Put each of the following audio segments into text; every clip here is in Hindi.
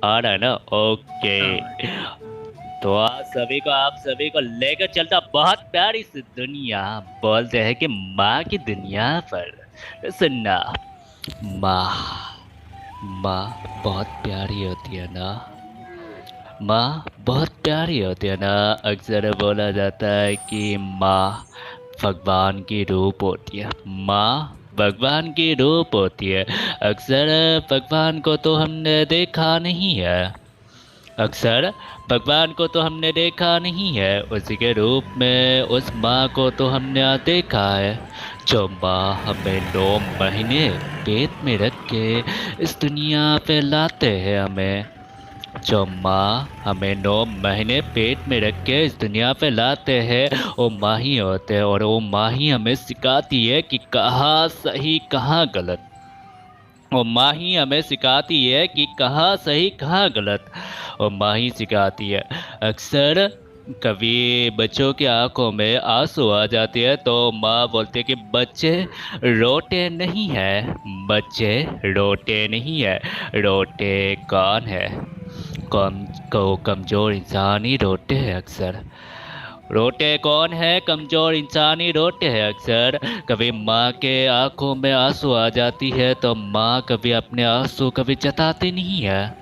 आ रहा है ना? ओके। हाँ। तो आप सभी को लेकर चलता बहुत प्यारी सी दुनिया। बोलते हैं कि माँ की दुनिया पर। सुनना। माँ। माँ बहुत प्यारी होती है ना। माँ बहुत प्यारी होती है ना। अक्सर बोला जाता है कि माँ भगवान की रूप होती है। माँ भगवान की रूप होती है। अक्सर भगवान को तो हमने देखा नहीं है। अक्सर भगवान को तो हमने देखा नहीं है, उसी के रूप में उस माँ को तो हमने देखा है। जो माँ हमें 9 महीने पेट में रख के इस दुनिया पे लाते हैं हमें। जो माँ हमें 9 महीने पेट में रख के इस दुनिया पे लाते हैं, वो माँ ही होते हैं। और वो माँ ही हमें सिखाती है कि कहाँ सही कहाँ गलत। वो माँ ही हमें सिखाती है कि कहाँ सही कहाँ गलत। और माँ ही सिखाती है। अक्सर कभी बच्चों की आंखों में आंसू आ जाते हैं तो माँ बोलती है कि बच्चे रोते नहीं है। बच्चे रोते नहीं है। रोते कौन है? कम को कमज़ोर इंसान ही रोते हैं अक्सर। रोते कौन है? कमज़ोर इंसान ही रोते हैं अक्सर। कभी माँ के आंखों में आंसू आ जाती है तो माँ कभी अपने आंसू कभी जताती नहीं है।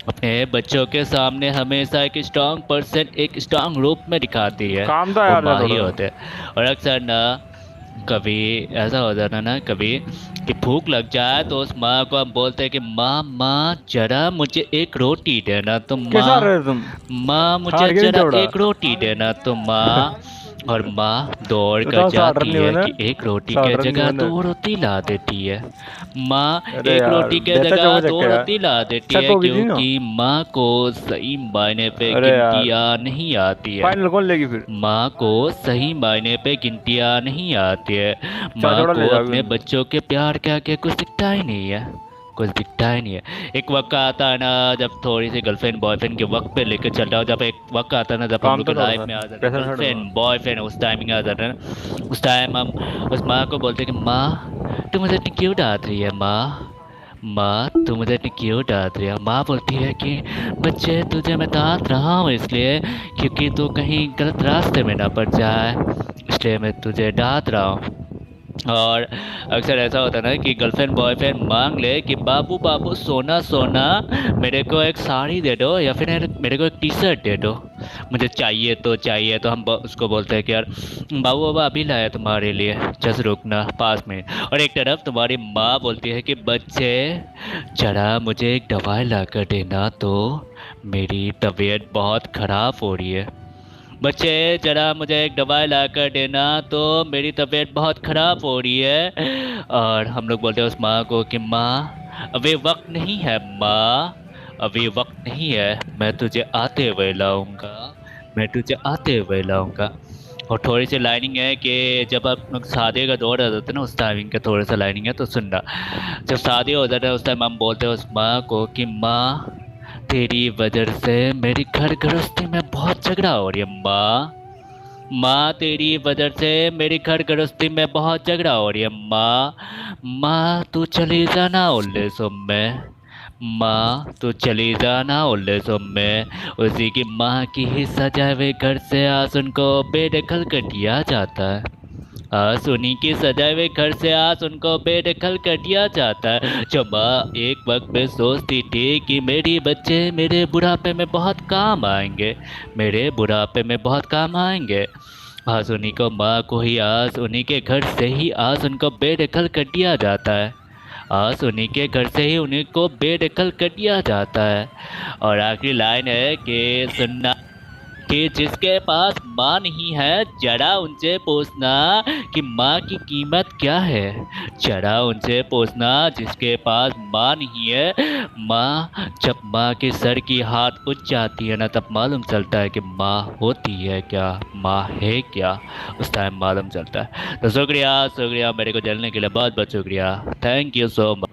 अपने बच्चों के सामने हमेशा एक स्ट्रांग पर्सन, एक स्ट्रांग रूप में दिखाती है। काम था वो यार, मैं माँ ही थोड़ा सा। होते हैं। और अक्सर ना कभी ऐसा हो जाता है ना कभी कि भूख लग जाए तो उस माँ को हम बोलते हैं कि माँ माँ जरा मुझे एक रोटी देना। तो कैसा माँ, रहे तुम? माँ मुझे हार गए जरा थोड़ा। एक रोटी देना। तो माँ, और माँ दौड़ कर बताओ, 60 रन जाती नहीं है बने? कि एक रोटी के 60 रन नहीं जगह बने? 2 रोटी ला देती है। माँ अरे एक यार, रोटी के देता जगह चौका दो चक्का यार। रोटी ला देती छक्का है, होगी थी ना। क्योंकि माँ को सही मायने पे अरे यार, गिनतियाँ नहीं आती है। फाइनल कौन लेगी फिर? माँ को सही मायने पे गिनतियाँ नहीं आती है। चार माँ चौड़ा को ले जाओगे अपने उनको। बच्चों के प्यार के आगे कुछ दिखता ही नहीं है। कुछ दिखता ही नहीं है। एक वक्त आता है ना जब थोड़ी सी गर्लफ्रेंड बॉयफ्रेंड के वक्त पे लेकर चल रहा हो। जब एक वक्त आता है ना जब हम काम लोग था के थोड़ा लाइफ सा। में आ जाता है पैसा नहीं छोड़ूंगा। गर्लफ्रेंड बॉयफ्रेंड, उस टाइमिंग आ जाता है ना, उस टाइम हम उस माँ को बोलते हैं कि माँ तू मुझे इतनी क्यों डांट रही है? माँ, माँ तू मुझे इतनी क्यों डांट रही है? माँ बोलती है कि बच्चे तुझे मैं डांट रहा हूँ इसलिए क्योंकि तू कहीं गलत रास्ते में ना पड़ जाए, इसलिए मैं तुझे डांट रहा हूँ। और अक्सर ऐसा होता है ना कि गर्लफ्रेंड बॉयफ्रेंड मांग ले कि बाबू बाबू सोना सोना मेरे को एक साड़ी दे दो या फिर मेरे को एक टी शर्ट दे दो, मुझे चाहिए तो चाहिए। तो हम उसको बोलते हैं कि यार बाबू बाबा अभी लाया तुम्हारे लिए, जस्ट रुकना 5 मिनट। और एक तरफ तुम्हारी माँ बोलती है कि बच्चे जरा मुझे एक दवाई ला कर देना, तो मेरी तबीयत बहुत ख़राब हो रही है। बच्चे जरा मुझे एक दवाई ला कर देना, तो मेरी तबीयत बहुत ख़राब हो रही है। और हम लोग बोलते हैं उस माँ को कि माँ अभी वक्त नहीं है, माँ अभी वक्त नहीं है, मैं तुझे आते हुए लाऊंगा, मैं तुझे आते हुए लाऊंगा। और थोड़ी सी लाइनिंग है कि जब आप लोग शादी का दौर आ जाता है ना, उस टाइमिंग का थोड़ा सा लाइनिंग है तो सुनना। जब शादी हो जाता है उस टाइम हम बोलते हैं उस माँ को कि माँ तेरी वजह से मेरी घर गृहस्थी में बहुत झगड़ा हो रही है। माँ, माँ तेरी वजह से मेरी घर गृहस्थी में बहुत झगड़ा हो रही है। माँ, माँ तू चली जाना ओल्ड एज होम में। माँ तू चली जाना ओल्ड एज होम में। उसी की माँ की ही सजाए हुए घर से आज उनको बेदखल कर दिया जाता है। आज उन्हीं की सजाए हुए घर से आज उनको बेदखल कर दिया जाता है। जो माँ एक वक्त में सोचती थी कि मेरी बच्चे मेरे बुढ़ापे में बहुत काम आएंगे, मेरे बुढ़ापे में बहुत काम आएंगे, आज उन्हीं को माँ को ही आज उन्हीं के घर से ही आज उनको बेदखल कर दिया जाता है। आज उन्हीं के घर से ही उन्हीं को बेदखल कर दिया जाता है। और आखिरी लाइन है कि सुनना, कि जिसके पास माँ नहीं है जरा उनसे पूछना कि माँ की कीमत क्या है। जरा उनसे पूछना जिसके पास माँ नहीं है। माँ, जब माँ के सर की हाथ उठ जाती है ना तब मालूम चलता है कि माँ होती है क्या, माँ है क्या, उस टाइम मालूम चलता है। तो शुक्रिया शुक्रिया मेरे को जलने के लिए, बहुत बहुत शुक्रिया। Thank you so much.